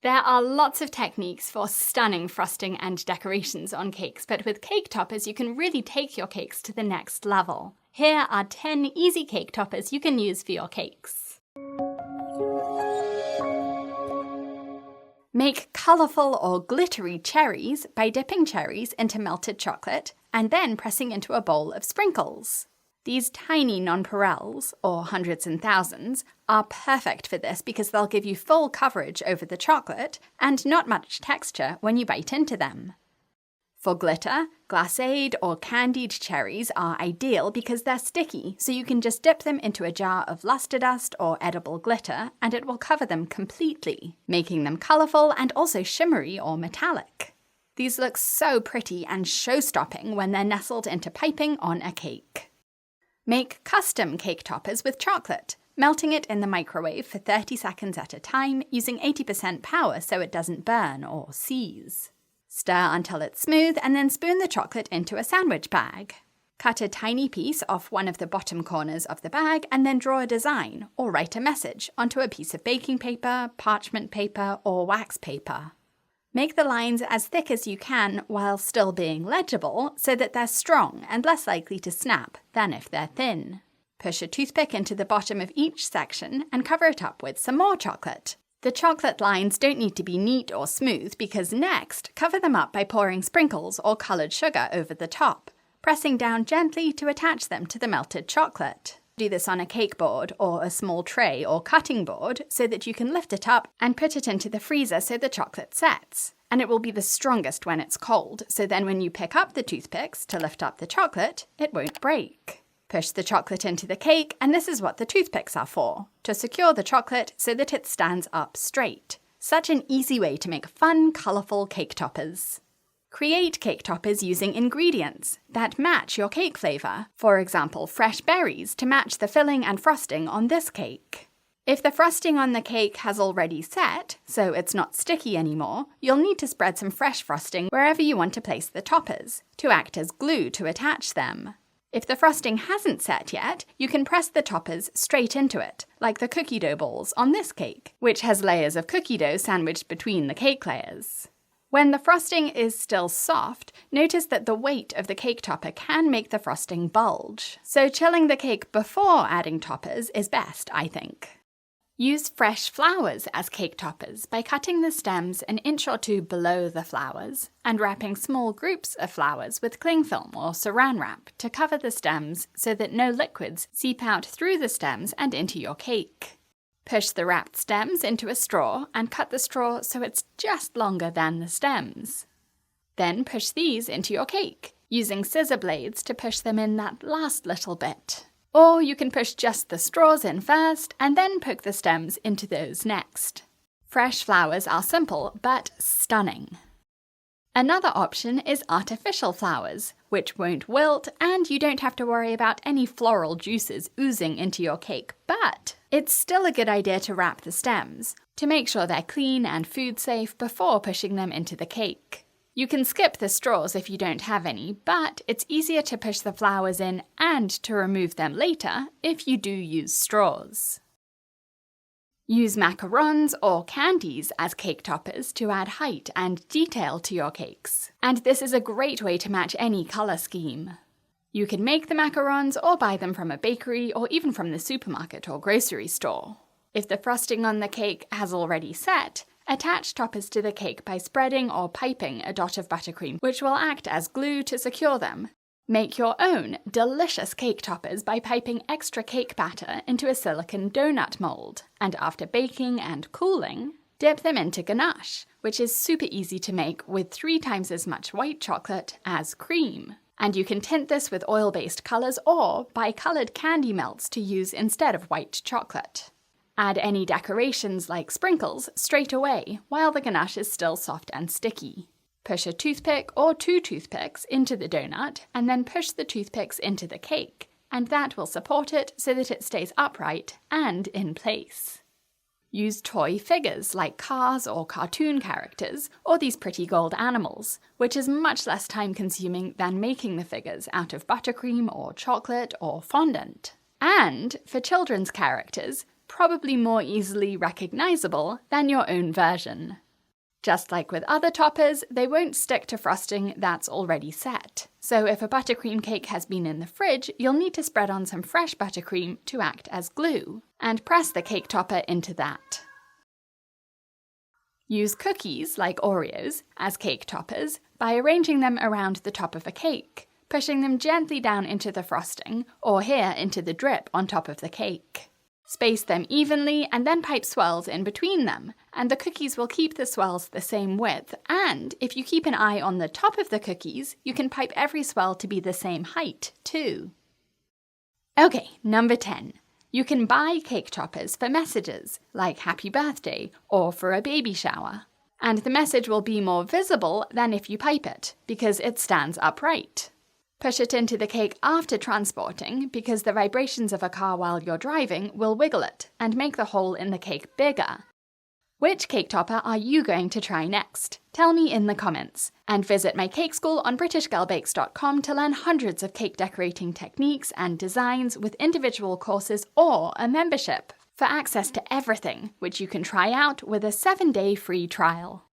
There are lots of techniques for stunning frosting and decorations on cakes, but with cake toppers you can really take your cakes to the next level. Here are 10 easy cake toppers you can use for your cakes. Make colourful or glittery cherries by dipping cherries into melted chocolate and then pressing into a bowl of sprinkles. These tiny nonpareils, or hundreds and thousands, are perfect for this because they'll give you full coverage over the chocolate and not much texture when you bite into them. For glitter, glacéd or candied cherries are ideal because they're sticky, so you can just dip them into a jar of luster dust or edible glitter and it will cover them completely, making them colourful and also shimmery or metallic. These look so pretty and show-stopping when they're nestled into piping on a cake. Make custom cake toppers with chocolate, melting it in the microwave for 30 seconds at a time using 80% power so it doesn't burn or seize. Stir until it's smooth and then spoon the chocolate into a sandwich bag. Cut a tiny piece off one of the bottom corners of the bag and then draw a design or write a message onto a piece of baking paper, parchment paper, or wax paper. Make the lines as thick as you can while still being legible so that they're strong and less likely to snap than if they're thin. Push a toothpick into the bottom of each section and cover it up with some more chocolate. The chocolate lines don't need to be neat or smooth because next, cover them up by pouring sprinkles or coloured sugar over the top, pressing down gently to attach them to the melted chocolate. Do this on a cake board or a small tray or cutting board so that you can lift it up and put it into the freezer so the chocolate sets. And it will be the strongest when it's cold, so then when you pick up the toothpicks to lift up the chocolate, it won't break. Push the chocolate into the cake, and this is what the toothpicks are for, to secure the chocolate so that it stands up straight. Such an easy way to make fun, colourful cake toppers. Create cake toppers using ingredients that match your cake flavour. For example, fresh berries to match the filling and frosting on this cake. If the frosting on the cake has already set, so it's not sticky anymore, you'll need to spread some fresh frosting wherever you want to place the toppers, to act as glue to attach them. If the frosting hasn't set yet, you can press the toppers straight into it, like the cookie dough balls on this cake, which has layers of cookie dough sandwiched between the cake layers. When the frosting is still soft, notice that the weight of the cake topper can make the frosting bulge. So chilling the cake before adding toppers is best, I think. Use fresh flowers as cake toppers by cutting the stems an inch or two below the flowers and wrapping small groups of flowers with cling film or saran wrap to cover the stems so that no liquids seep out through the stems and into your cake. Push the wrapped stems into a straw and cut the straw so it's just longer than the stems. Then push these into your cake, using scissor blades to push them in that last little bit. Or you can push just the straws in first and then poke the stems into those next. Fresh flowers are simple but stunning. Another option is artificial flowers, which won't wilt and you don't have to worry about any floral juices oozing into your cake, but it's still a good idea to wrap the stems, to make sure they're clean and food safe before pushing them into the cake. You can skip the straws if you don't have any, but it's easier to push the flowers in and to remove them later if you do use straws. Use macarons or candies as cake toppers to add height and detail to your cakes. And this is a great way to match any colour scheme. You can make the macarons or buy them from a bakery or even from the supermarket or grocery store. If the frosting on the cake has already set, attach toppers to the cake by spreading or piping a dot of buttercream, which will act as glue to secure them. Make your own delicious cake toppers by piping extra cake batter into a silicone donut mold, and after baking and cooling, dip them into ganache, which is super easy to make with 3 times as much white chocolate as cream. And you can tint this with oil-based colours or buy coloured candy melts to use instead of white chocolate. Add any decorations like sprinkles straight away while the ganache is still soft and sticky. Push a toothpick or 2 toothpicks into the donut and then push the toothpicks into the cake, and that will support it so that it stays upright and in place. Use toy figures like cars or cartoon characters or these pretty gold animals, which is much less time consuming than making the figures out of buttercream or chocolate or fondant. And for children's characters, probably more easily recognizable than your own version. Just like with other toppers, they won't stick to frosting that's already set. So if a buttercream cake has been in the fridge, you'll need to spread on some fresh buttercream to act as glue, and press the cake topper into that. Use cookies, like Oreos, as cake toppers by arranging them around the top of a cake, pushing them gently down into the frosting, or here into the drip on top of the cake. Space them evenly and then pipe swirls in between them, and the cookies will keep the swirls the same width, and if you keep an eye on the top of the cookies, you can pipe every swirl to be the same height, too. Okay, number 10. You can buy cake toppers for messages, like happy birthday or for a baby shower. And the message will be more visible than if you pipe it, because it stands upright. Push it into the cake after transporting, because the vibrations of a car while you're driving will wiggle it and make the hole in the cake bigger. Which cake topper are you going to try next? Tell me in the comments. And visit my cake school on BritishGirlBakes.com to learn hundreds of cake decorating techniques and designs with individual courses or a membership for access to everything, which you can try out with a 7-day free trial.